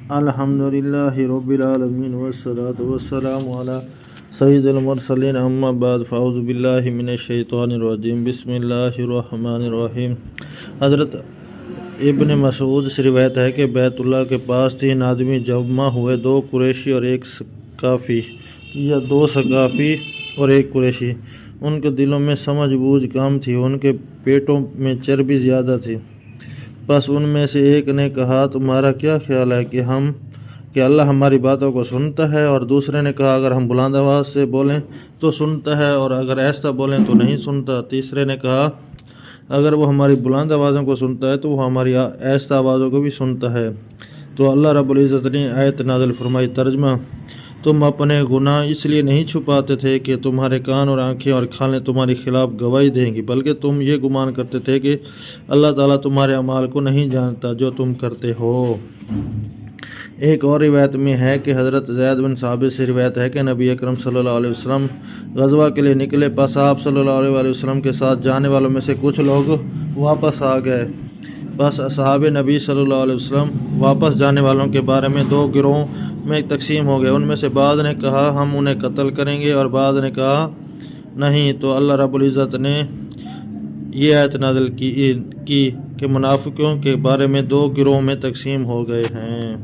الحمدللہ رب العالمین والصلاة والسلام علی سید المرسلین اما بعد فاعوذ باللہ من الشیطان الرجیم بسم اللہ الرحمن الرحیم۔ حضرت ابن مسعود سے روایت ہے کہ بیت اللہ کے پاس 3 آدمی جمع ہوئے، 2 قریشی اور 1 ثقافی، یا 2 ثقافی اور 1 قریشی۔ ان کے دلوں میں سمجھ بوجھ کم تھی، ان کے پیٹوں میں چربی زیادہ تھی۔ بس ان میں سے ایک نے کہا، تمہارا کیا خیال ہے کہ اللہ ہماری باتوں کو سنتا ہے؟ اور دوسرے نے کہا، اگر ہم بلند آواز سے بولیں تو سنتا ہے، اور اگر ایسا بولیں تو نہیں سنتا۔ تیسرے نے کہا، اگر وہ ہماری بلند آوازوں کو سنتا ہے تو وہ ہماری ایسا آوازوں کو بھی سنتا ہے۔ تو اللہ رب العزت نے آیت نازل فرمائی۔ ترجمہ: تم اپنے گناہ اس لیے نہیں چھپاتے تھے کہ تمہارے کان اور آنکھیں اور کھالیں تمہارے خلاف گواہی دیں گی، بلکہ تم یہ گمان کرتے تھے کہ اللہ تعالیٰ تمہارے اعمال کو نہیں جانتا جو تم کرتے ہو۔ ایک اور روایت میں ہے کہ حضرت زید بن ثابت سے روایت ہے کہ نبی اکرم صلی اللہ علیہ وسلم غزوہ کے لیے نکلے، پس آپ صلی اللہ علیہ وسلم کے ساتھ جانے والوں میں سے کچھ لوگ واپس آ گئے۔ بس اصحاب نبی صلی اللہ علیہ وسلم واپس جانے والوں کے بارے میں 2 گروہوں میں تقسیم ہو گئے۔ ان میں سے بعض نے کہا ہم انہیں قتل کریں گے، اور بعض نے کہا نہیں۔ تو اللہ رب العزت نے یہ آیت نازل کی کہ منافقوں کے بارے میں 2 گروہوں میں تقسیم ہو گئے ہیں۔